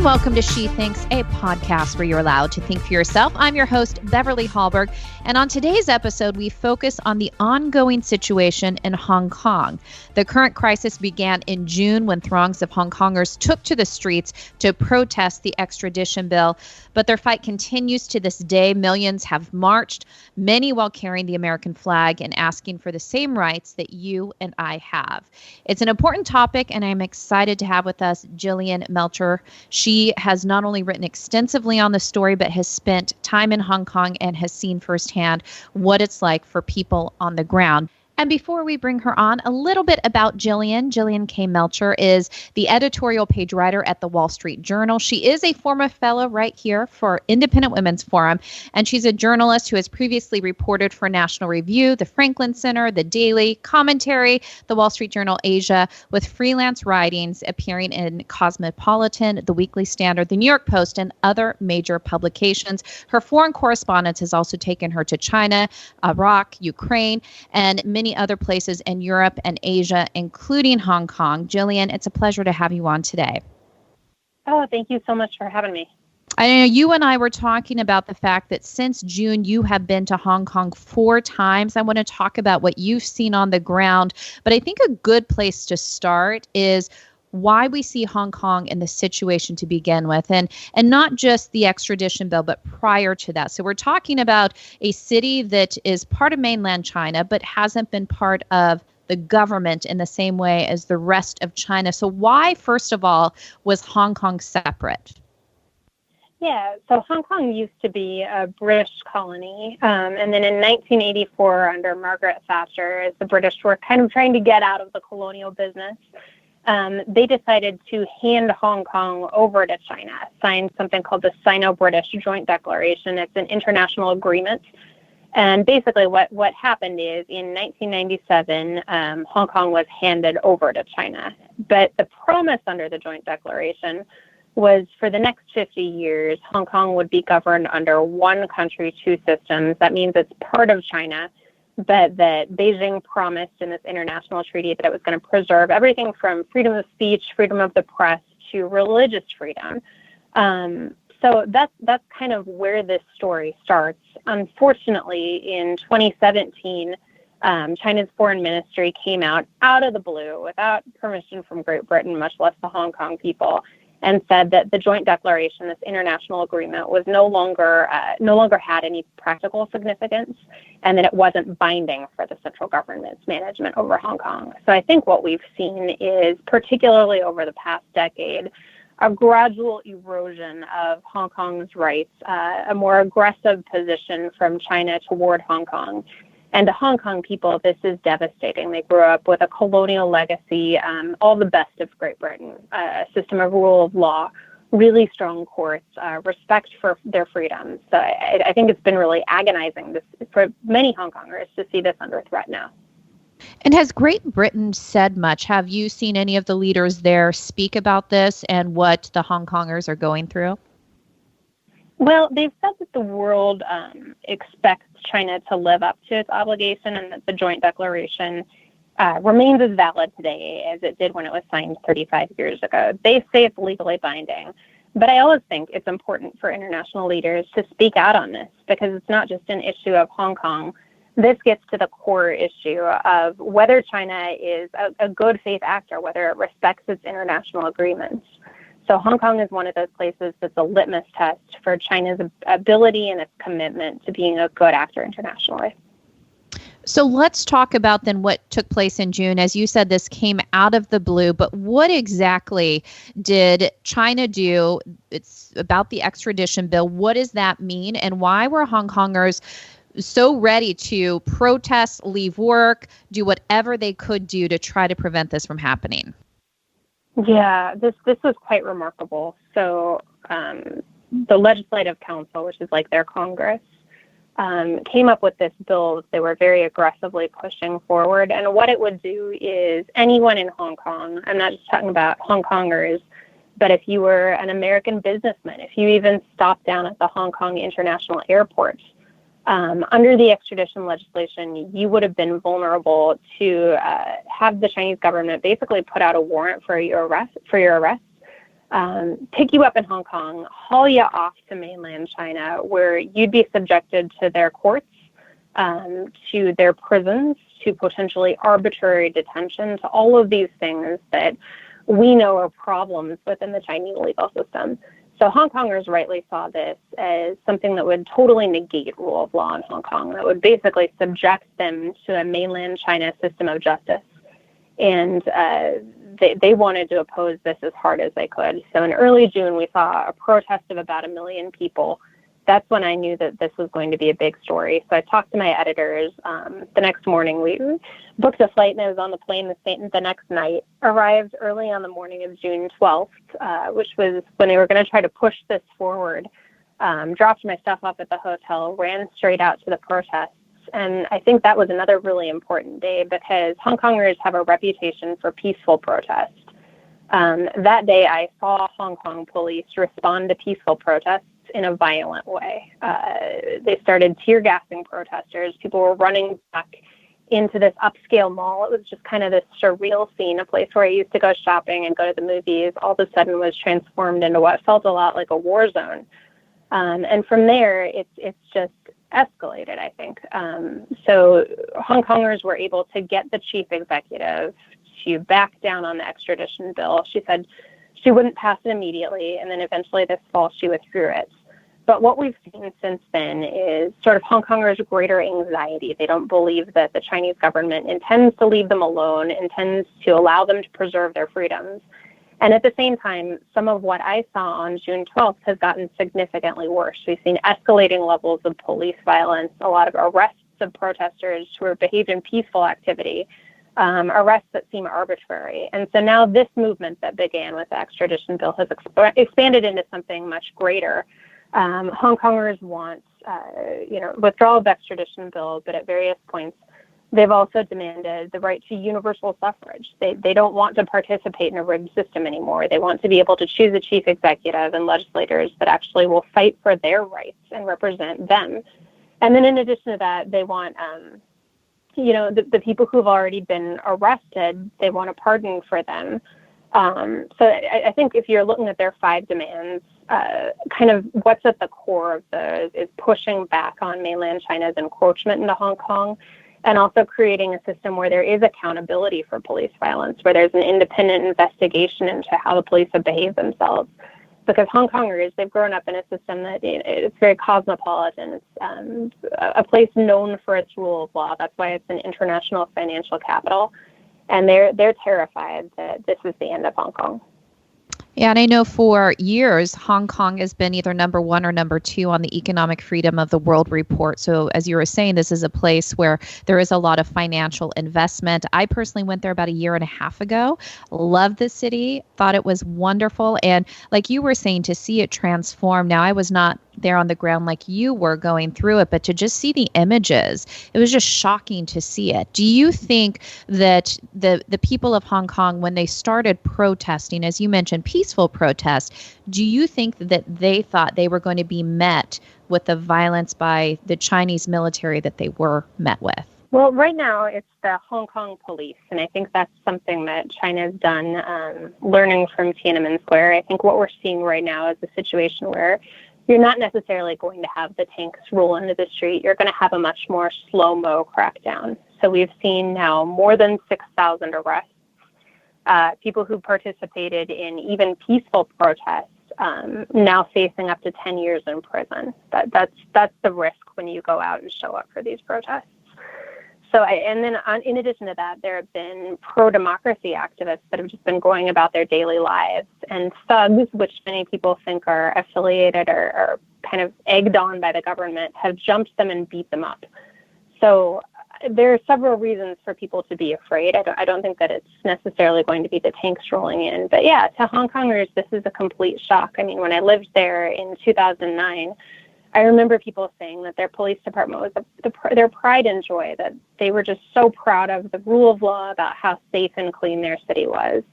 welcome to She Thinks, a podcast where you're allowed to think for yourself. I'm your host, Beverly Hallberg, and on today's episode, we focus on the ongoing situation in Hong Kong. The current crisis began in June when throngs of Hong Kongers took to the streets to protest the extradition bill, but their fight continues to this day. Millions have marched, many while carrying the American flag and asking for the same rights that you and I have. It's an important topic, and I'm excited to have with us Jillian Melchior. She has not only written extensively on the story, but has spent time in Hong Kong and has seen firsthand what it's like for people on the ground. And before we bring her on, a little bit about Jillian. Jillian Kay Melchior is the editorial page writer at the Wall Street Journal. She is a former fellow right here for Independent Women's Forum, and she's a journalist who has previously reported for National Review, the Franklin Center, the Daily, Commentary, the Wall Street Journal Asia, with freelance writings appearing in Cosmopolitan, the Weekly Standard, the New York Post, and other major publications. Her foreign correspondence has also taken her to China, Iraq, Ukraine, and many other places in Europe and Asia, including Hong Kong. Jillian, it's a pleasure to have you on today. Oh, thank you so much for having me. I know you and I were talking about the fact that since June, you have been to Hong Kong 4 times. I want to talk about what you've seen on the ground, but I think a good place to start is why we see Hong Kong in the situation to begin with, and not just the extradition bill, but prior to that. So we're talking about a city that is part of mainland China, but hasn't been part of the government in the same way as the rest of China. So why, first of all, was Hong Kong separate? Yeah, so Hong Kong used to be a British colony, and then in 1984, under Margaret Thatcher, as the British were kind of trying to get out of the colonial business, they decided to hand Hong Kong over to China, signed something called the Sino-British Joint Declaration. It's an international agreement. And basically what happened is in 1997, Hong Kong was handed over to China. But the promise under the Joint Declaration was for the next 50 years, Hong Kong would be governed under one country, two systems. That means it's part of China, but that Beijing promised in this international treaty that it was going to preserve everything from freedom of speech, freedom of the press, to religious freedom. So that's kind of where this story starts. Unfortunately, in 2017, China's foreign ministry came out of the blue without permission from Great Britain, much less the Hong Kong people, and said that the Joint Declaration, this international agreement, was no longer had any practical significance, and that it wasn't binding for the central government's management over Hong Kong. So I think what we've seen is, particularly over the past decade, a gradual erosion of Hong Kong's rights, a more aggressive position from China toward Hong Kong. And to Hong Kong people, this is devastating. They grew up with a colonial legacy, all the best of Great Britain, a system of rule of law, really strong courts, respect for their freedoms. So I think it's been really agonizing for many Hong Kongers to see this under threat now. And has Great Britain said much? Have you seen any of the leaders there speak about this and what the Hong Kongers are going through? Well, they've said that the world expects China to live up to its obligation, and that the Joint Declaration remains as valid today as it did when it was signed 35 years ago. They say it's legally binding. But I always think it's important for international leaders to speak out on this, because it's not just an issue of Hong Kong. This gets to the core issue of whether China is a good faith actor, whether it respects its international agreements. So Hong Kong is one of those places that's a litmus test for China's ability and its commitment to being a good actor internationally. So let's talk about then what took place in June. As you said, this came out of the blue, but what exactly did China do? It's about the extradition bill. What does that mean? And why were Hong Kongers so ready to protest, leave work, do whatever they could do to try to prevent this from happening? Yeah, this was quite remarkable. So the Legislative Council, which is like their Congress, came up with this bill that they were very aggressively pushing forward. And what it would do is anyone in Hong Kong, I'm not just talking about Hong Kongers, but if you were an American businessman, if you even stopped down at the Hong Kong International Airport, under the extradition legislation, you would have been vulnerable to have the Chinese government basically put out a warrant for your arrest pick you up in Hong Kong, haul you off to mainland China, where you'd be subjected to their courts, to their prisons, to potentially arbitrary detention, to all of these things that we know are problems within the Chinese legal system. So Hong Kongers rightly saw this as something that would totally negate rule of law in Hong Kong, that would basically subject them to a mainland China system of justice. And they wanted to oppose this as hard as they could. So in early June, we saw a protest of about 1 million people. That's when I knew that this was going to be a big story. So I talked to my editors. The next morning, we booked a flight, and I was on the plane the next night. Arrived early on the morning of June 12th, which was when they were going to try to push this forward. Dropped my stuff off at the hotel, ran straight out to the protests. And I think that was another really important day because Hong Kongers have a reputation for peaceful protest. That day, I saw Hong Kong police respond to peaceful protests in a violent way. They started tear gassing protesters. People were running back into this upscale mall. It was just kind of this surreal scene, a place where I used to go shopping and go to the movies, all of a sudden was transformed into what felt a lot like a war zone. And from there, it's just escalated, I think. So Hong Kongers were able to get the chief executive to back down on the extradition bill. She said she wouldn't pass it immediately, and then eventually this fall she withdrew it. But what we've seen since then is sort of Hong Kongers' greater anxiety. They don't believe that the Chinese government intends to leave them alone, intends to allow them to preserve their freedoms. And at the same time, some of what I saw on June 12th has gotten significantly worse. We've seen escalating levels of police violence, a lot of arrests of protesters who are behaved in peaceful activity, arrests that seem arbitrary. And so now this movement that began with the extradition bill has expanded into something much greater. Hong Kongers want, withdrawal of the extradition bill, but at various points, they've also demanded the right to universal suffrage. They don't want to participate in a rigged system anymore. They want to be able to choose a chief executive and legislators that actually will fight for their rights and represent them. And then in addition to that, they want, the people who've already been arrested, they want a pardon for them. So I think if you're looking at their 5 demands, kind of what's at the core of those is pushing back on mainland China's encroachment into Hong Kong, and also creating a system where there is accountability for police violence, where there's an independent investigation into how the police have behaved themselves. Because Hong Kongers, they've grown up in a system that it's very cosmopolitan. It's a place known for its rule of law. That's why it's an international financial capital. And they're terrified that this is the end of Hong Kong. Yeah, and I know for years, Hong Kong has been either number 1 or number 2 on the Economic Freedom of the World report. So as you were saying, this is a place where there is a lot of financial investment. I personally went there about 1.5 years ago, loved the city, thought it was wonderful. And like you were saying, to see it transform. Now, I was not there on the ground like you were going through it, but to just see the images, it was just shocking to see it. Do you think that the people of Hong Kong, when they started protesting, as you mentioned, peaceful protest, do you think that they thought they were going to be met with the violence by the Chinese military that they were met with? Well, right now it's the Hong Kong police, and I think that's something that China's done, learning from Tiananmen Square. I think what we're seeing right now is a situation where you're not necessarily going to have the tanks roll into the street. You're going to have a much more slow-mo crackdown. So we've seen now more than 6,000 arrests. People who participated in even peaceful protests now facing up to 10 years in prison. That's the risk when you go out and show up for these protests. So, in addition to that, there have been pro-democracy activists that have just been going about their daily lives, and thugs, which many people think are affiliated or kind of egged on by the government, have jumped them and beat them up. So there are several reasons for people to be afraid. I don't think that it's necessarily going to be the tanks rolling in. But yeah, to Hong Kongers, this is a complete shock. I mean, when I lived there in 2009, I remember people saying that their police department was their pride and joy, that they were just so proud of the rule of law, about how safe and clean their city was.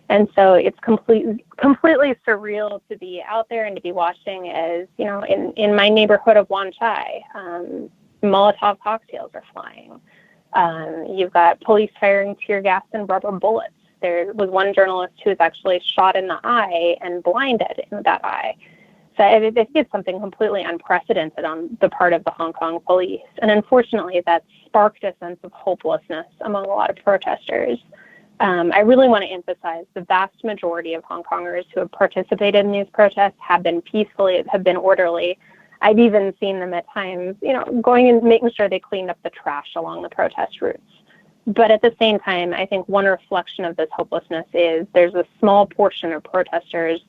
And so it's completely surreal to be out there and to be watching as, in my neighborhood of Wan Chai, Molotov cocktails are flying. You've got police firing tear gas and rubber bullets. There was one journalist who was actually shot in the eye and blinded in that eye. So I think it's something completely unprecedented on the part of the Hong Kong police. And unfortunately, that sparked a sense of hopelessness among a lot of protesters. I really want to emphasize the vast majority of Hong Kongers who have participated in these protests have been peacefully, have been orderly. I've even seen them at times, going and making sure they cleaned up the trash along the protest routes. But at the same time, I think one reflection of this hopelessness is there's a small portion of protesters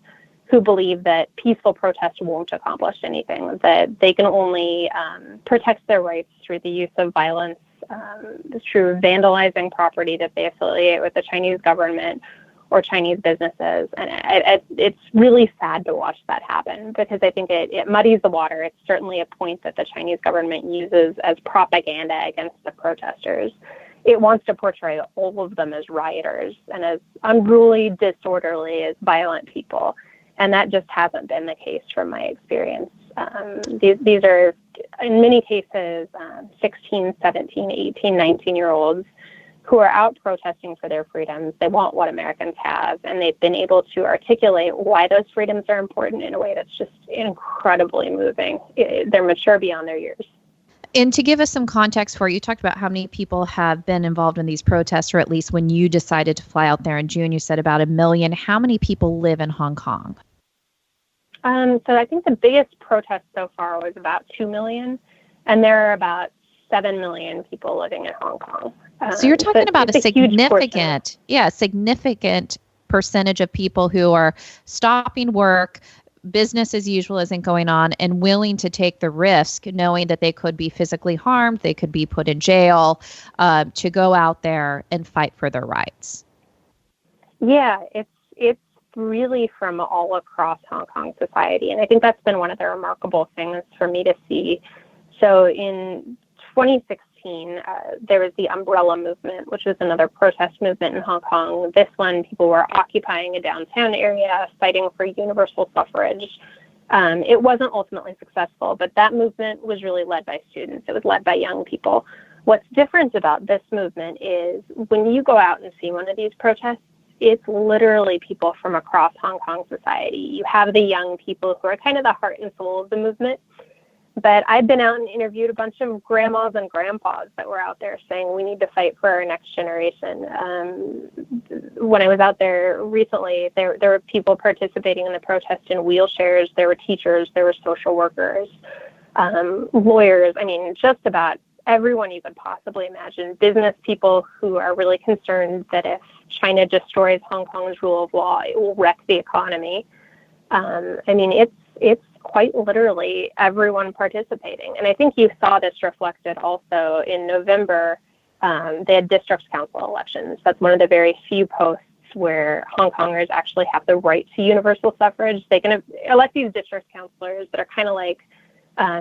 who believe that peaceful protest won't accomplish anything, that they can only protect their rights through the use of violence, through vandalizing property that they affiliate with the Chinese government or Chinese businesses. And it's really sad to watch that happen, because I think it muddies the water. It's certainly a point that the Chinese government uses as propaganda against the protesters. It wants to portray all of them as rioters and as unruly, disorderly, as violent people. And that just hasn't been the case from my experience. These are, in many cases, 16, 17, 18, 19-year-olds who are out protesting for their freedoms. They want what Americans have, and they've been able to articulate why those freedoms are important in a way that's just incredibly moving. They're mature beyond their years. And to give us some context for you talked about how many people have been involved in these protests, or at least when you decided to fly out there in June, you said about 1 million. How many people live in Hong Kong? So I think the biggest protest so far was about 2 million, and there are about 7 million people living in Hong Kong. So you're talking about a significant percentage of people who are stopping work, business as usual isn't going on, and willing to take the risk, knowing that they could be physically harmed, they could be put in jail, to go out there and fight for their rights. Yeah, it's really from all across Hong Kong society. And I think that's been one of the remarkable things for me to see. So in 2016, there was the Umbrella Movement, which was another protest movement in Hong Kong. This one, people were occupying a downtown area, fighting for universal suffrage. It wasn't ultimately successful, but that movement was really led by students. It was led by young people. What's different about this movement is when you go out and see one of these protests, it's literally people from across Hong Kong society. You have the young people who are kind of the heart and soul of the movement. But I've been out and interviewed a bunch of grandmas and grandpas that were out there saying we need to fight for our next generation. When I was out there recently, there were people participating in the protest in wheelchairs. There were teachers. There were social workers, lawyers. I mean, just about everyone you could possibly imagine. Business people who are really concerned that if China destroys Hong Kong's rule of law, it will wreck the economy. I mean, it's quite literally everyone participating. And I think you saw this reflected also in November. They had district council elections. That's one of the very few posts where Hong Kongers actually have the right to universal suffrage. They can elect these district councilors that are kind of like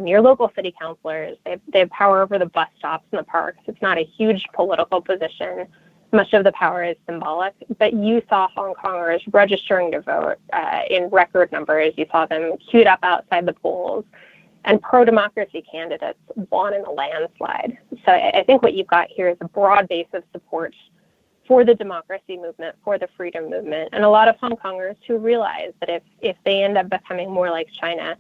your local city councilors. They have power over the bus stops and the parks. It's not a huge political position. Much of the power is symbolic, but you saw Hong Kongers registering to vote in record numbers. You saw them queued up outside the polls, and pro-democracy candidates won in a landslide. So I think what you've got here is a broad base of support for the democracy movement, for the freedom movement, and a lot of Hong Kongers who realize that if they end up becoming more like China,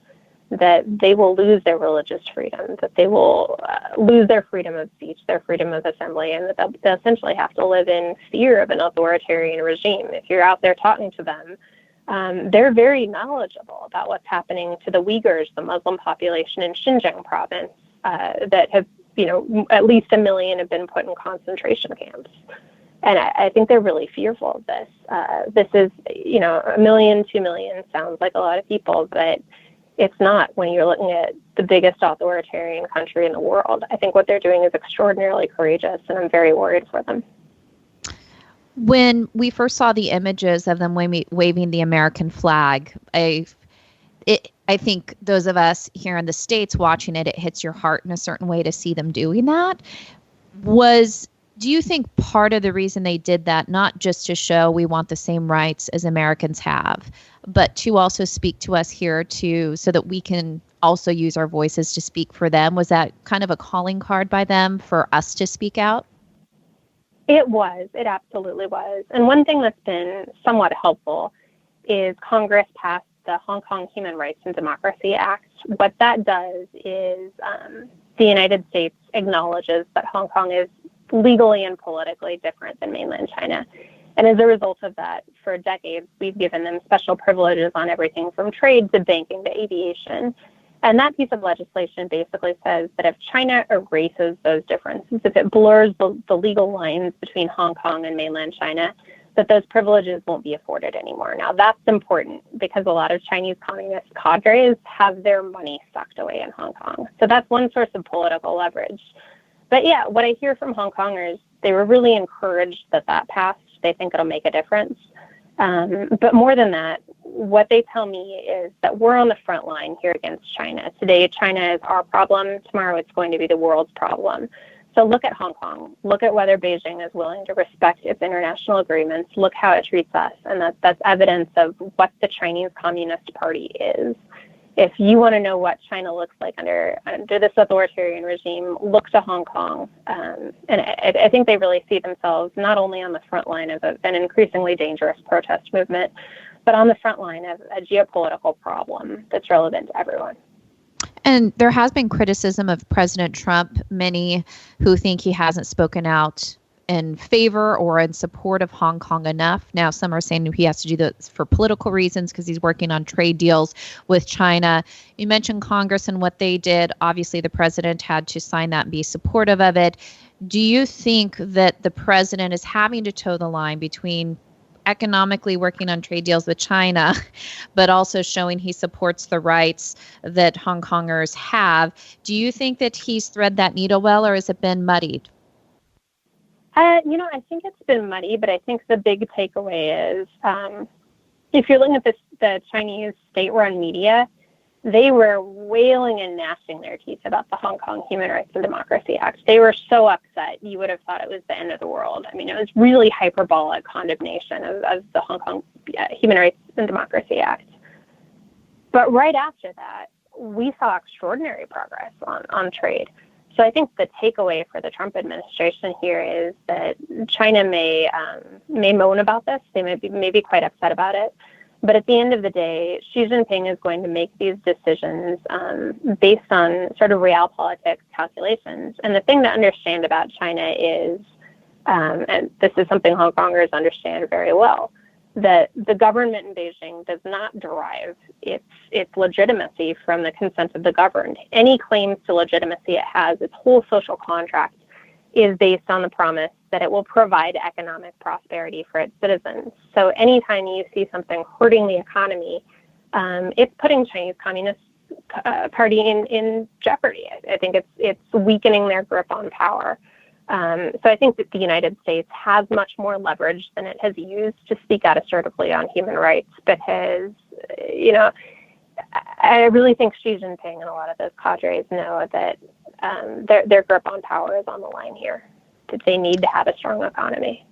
that they will lose their religious freedom, that they will lose their freedom of speech, their freedom of assembly, and that they'll essentially have to live in fear of an authoritarian regime. If you're out there talking to them, they're very knowledgeable about what's happening to the Uyghurs, the Muslim population in Xinjiang province, that have, at least 1 million have been put in concentration camps. And I think they're really fearful of this. This is, 1 million, 2 million sounds like a lot of people, but it's not when you're looking at the biggest authoritarian country in the world. I think what they're doing is extraordinarily courageous, and I'm very worried for them. When we first saw the images of them waving the American flag, I think those of us here in the States watching it hits your heart in a certain way to see them doing that. Do you think part of the reason they did that, not just to show we want the same rights as Americans have, but to also speak to us here so that we can also use our voices to speak for them, was that kind of a calling card by them for us to speak out? It absolutely was. And one thing that's been somewhat helpful is Congress passed the Hong Kong Human Rights and Democracy Act. What that does is the United States acknowledges that Hong Kong is legally and politically different than mainland China. And as a result of that, for decades, we've given them special privileges on everything from trade to banking to aviation. And that piece of legislation basically says that if China erases those differences, if it blurs the legal lines between Hong Kong and mainland China, that those privileges won't be afforded anymore. Now, that's important because a lot of Chinese communist cadres have their money sucked away in Hong Kong. So that's one source of political leverage. But yeah, what I hear from Hong Kongers, they were really encouraged that that passed. They think it'll make a difference. But more than that, what they tell me is that we're on the front line here against China. Today, China is our problem. Tomorrow, it's going to be the world's problem. So look at Hong Kong. Look at whether Beijing is willing to respect its international agreements. Look how it treats us. And that's evidence of what the Chinese Communist Party is. If you want to know what China looks like under this authoritarian regime, look to Hong Kong. And I think they really see themselves not only on the front line of an increasingly dangerous protest movement, but on the front line of a geopolitical problem that's relevant to everyone. And there has been criticism of President Trump, many who think he hasn't spoken out in favor or in support of Hong Kong enough. Now, some are saying he has to do this for political reasons because he's working on trade deals with China. You mentioned Congress and what they did. Obviously, the president had to sign that and be supportive of it. Do you think that the president is having to toe the line between economically working on trade deals with China, but also showing he supports the rights that Hong Kongers have? Do you think that he's thread that needle well, or has it been muddied? I think it's been muddy, but I think the big takeaway is if you're looking at the Chinese state-run media, they were wailing and gnashing their teeth about the Hong Kong Human Rights and Democracy Act. They were so upset, you would have thought it was the end of the world. I mean, it was really hyperbolic condemnation of the Hong Kong Human Rights and Democracy Act. But right after that, we saw extraordinary progress on trade. So I think the takeaway for the Trump administration here is that China may moan about this. They may be quite upset about it. But at the end of the day, Xi Jinping is going to make these decisions based on sort of realpolitik calculations. And the thing to understand about China is, and this is something Hong Kongers understand very well, that the government in Beijing does not derive its legitimacy from the consent of the governed. Any claims to legitimacy it has, its whole social contract, is based on the promise that it will provide economic prosperity for its citizens. So anytime you see something hurting the economy, it's putting Chinese Communist Party in jeopardy. I think it's weakening their grip on power. So I think that the United States has much more leverage than it has used to speak out assertively on human rights, but has, I really think Xi Jinping and a lot of those cadres know that their grip on power is on the line here, that they need to have a strong economy.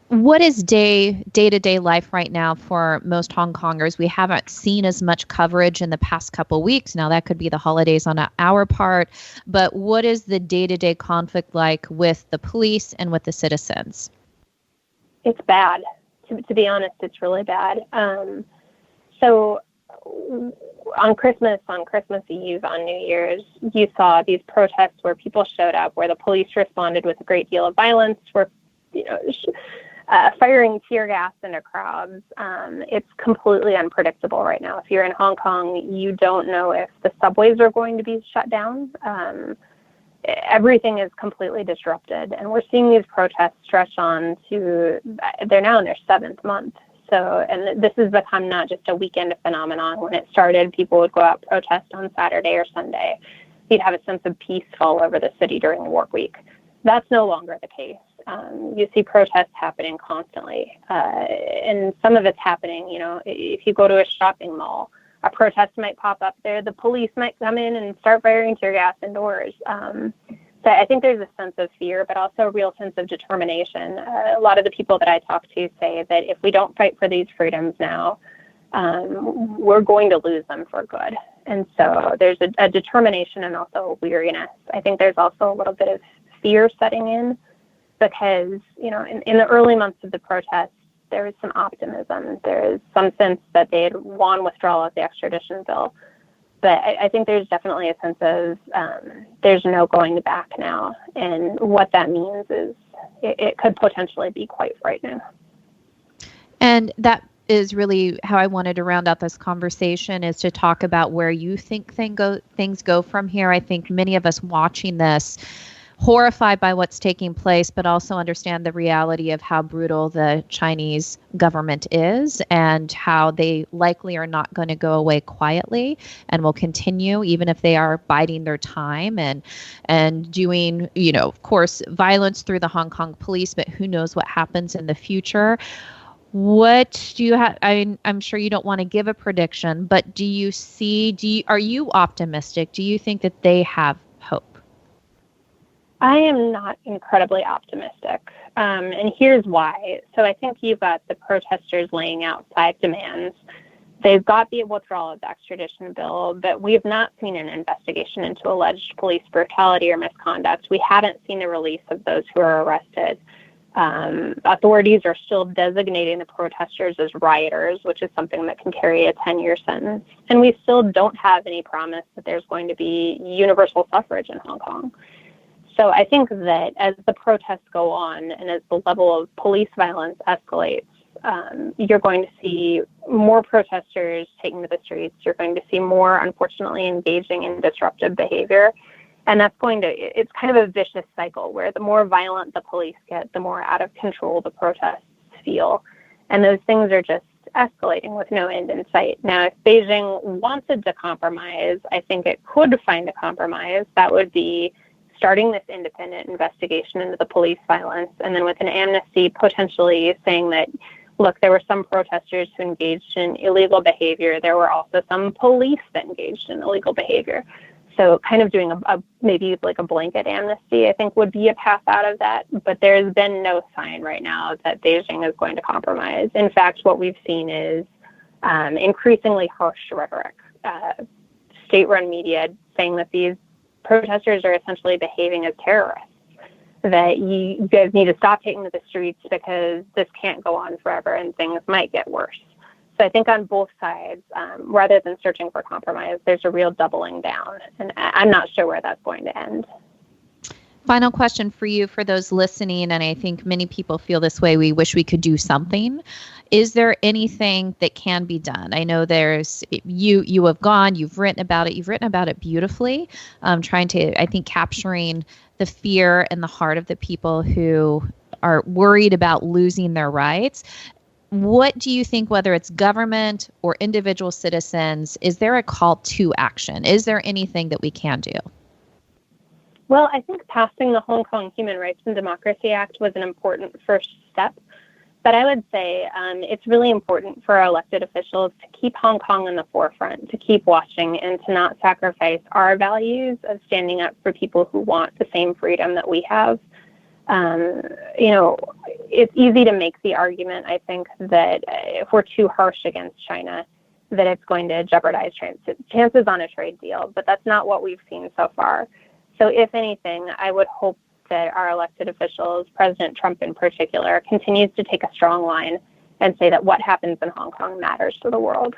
What is day-to-day life right now for most Hong Kongers? We haven't seen as much coverage in the past couple weeks. Now, that could be the holidays on our part, but what is the day-to-day conflict like with the police and with the citizens? It's bad. To be honest, it's really bad. So on Christmas Eve, on New Year's, you saw these protests where people showed up, where the police responded with a great deal of violence, where firing tear gas into crowds. It's completely unpredictable right now. If you're in Hong Kong, you don't know if the subways are going to be shut down. Everything is completely disrupted, and we're seeing these protests stretch on to, they're now in their 7th month. So, and this has become not just a weekend phenomenon. When it started, people would go out protest on Saturday or Sunday. You'd have a sense of peace fall over the city during the work week. That's no longer the case. You see protests happening constantly. And some of it's happening, if you go to a shopping mall, a protest might pop up there. The police might come in and start firing tear gas indoors. So I think there's a sense of fear, but also a real sense of determination. A lot of the people that I talk to say that if we don't fight for these freedoms now, we're going to lose them for good. And so there's a determination and also a weariness. I think there's also a little bit of fear setting in. because, in the early months of the protests, there was some optimism. There is some sense that they had won withdrawal of the extradition bill. But I think there's definitely a sense of there's no going back now. And what that means is it could potentially be quite frightening. And that is really how I wanted to round out this conversation, is to talk about where you think things go from here. I think many of us watching this, horrified by what's taking place, but also understand the reality of how brutal the Chinese government is and how they likely are not going to go away quietly and will continue, even if they are biding their time and doing, of course, violence through the Hong Kong police, but who knows what happens in the future. What do you have? I'm sure you don't want to give a prediction, but are you optimistic? Do you think that they have hope? I am not incredibly optimistic, and here's why. So I think you've got the protesters laying out 5 demands. They've got the withdrawal of the extradition bill, but we have not seen an investigation into alleged police brutality or misconduct. We haven't seen the release of those who are arrested. Authorities are still designating the protesters as rioters, which is something that can carry a 10-year sentence. And we still don't have any promise that there's going to be universal suffrage in Hong Kong. So I think that as the protests go on and as the level of police violence escalates, you're going to see more protesters taking to the streets. You're going to see more, unfortunately, engaging in disruptive behavior. And it's kind of a vicious cycle where the more violent the police get, the more out of control the protests feel. And those things are just escalating with no end in sight. Now, if Beijing wanted to compromise, I think it could find a compromise. That would be starting this independent investigation into the police violence, and then with an amnesty potentially saying that, look, there were some protesters who engaged in illegal behavior. There were also some police that engaged in illegal behavior. So kind of doing maybe like a blanket amnesty, I think, would be a path out of that. But there's been no sign right now that Beijing is going to compromise. In fact, what we've seen is increasingly harsh rhetoric. State-run media saying that these protesters are essentially behaving as terrorists, that you guys need to stop taking to the streets because this can't go on forever and things might get worse. So I think on both sides, rather than searching for compromise, there's a real doubling down, and I'm not sure where that's going to end. Final question for you, for those listening, and I think many people feel this way. We wish we could do something. Is there anything that can be done? I know you have gone, you've written about it beautifully, capturing the fear and the heart of the people who are worried about losing their rights. What do you think, whether it's government or individual citizens, is there a call to action? Is there anything that we can do? Well, I think passing the Hong Kong Human Rights and Democracy Act was an important first step. But I would say it's really important for our elected officials to keep Hong Kong in the forefront, to keep watching and to not sacrifice our values of standing up for people who want the same freedom that we have. It's easy to make the argument, I think, that if we're too harsh against China, that it's going to jeopardize chances on a trade deal. But that's not what we've seen so far. So if anything, I would hope that our elected officials, President Trump in particular, continues to take a strong line and say that what happens in Hong Kong matters to the world.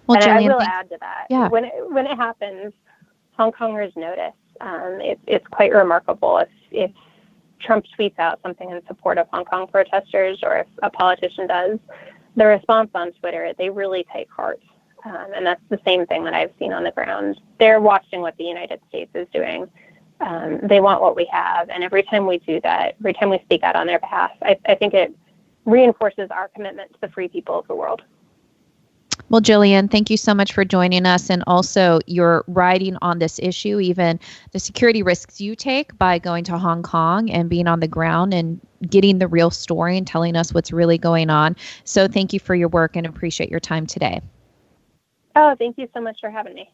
Well, and Jillian, I will add to that. Yeah. When it happens, Hong Kongers notice. It's quite remarkable if Trump tweets out something in support of Hong Kong protesters, or if a politician does, the response on Twitter, they really take heart. And that's the same thing that I've seen on the ground. They're watching what the United States is doing. They want what we have. And every time we do that, every time we speak out on their behalf, I think it reinforces our commitment to the free people of the world. Well, Jillian, thank you so much for joining us, and also your writing on this issue, even the security risks you take by going to Hong Kong and being on the ground and getting the real story and telling us what's really going on. So thank you for your work and appreciate your time today. Oh, thank you so much for having me.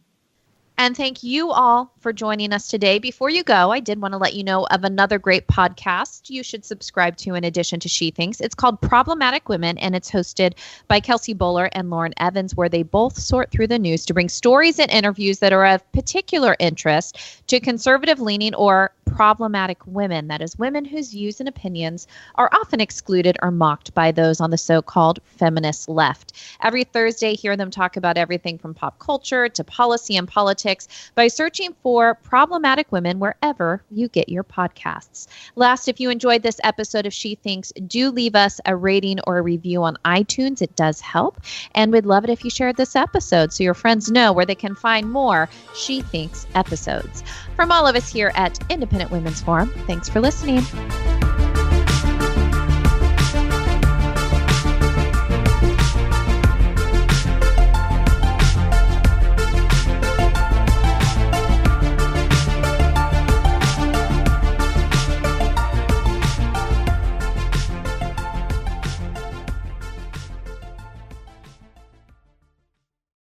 And thank you all for joining us today. Before you go, I did want to let you know of another great podcast you should subscribe to in addition to She Thinks. It's called Problematic Women, and it's hosted by Kelsey Bowler and Lauren Evans, where they both sort through the news to bring stories and interviews that are of particular interest to conservative-leaning or problematic women. That is, women whose views and opinions are often excluded or mocked by those on the so-called feminist left. Every Thursday, hear them talk about everything from pop culture to policy and politics by searching for Problematic Women wherever you get your podcasts. Last, if you enjoyed this episode of She Thinks, do leave us a rating or a review on iTunes. It does help. And we'd love it if you shared this episode so your friends know where they can find more She Thinks episodes. From all of us here at Independent Women's Forum, thanks for listening.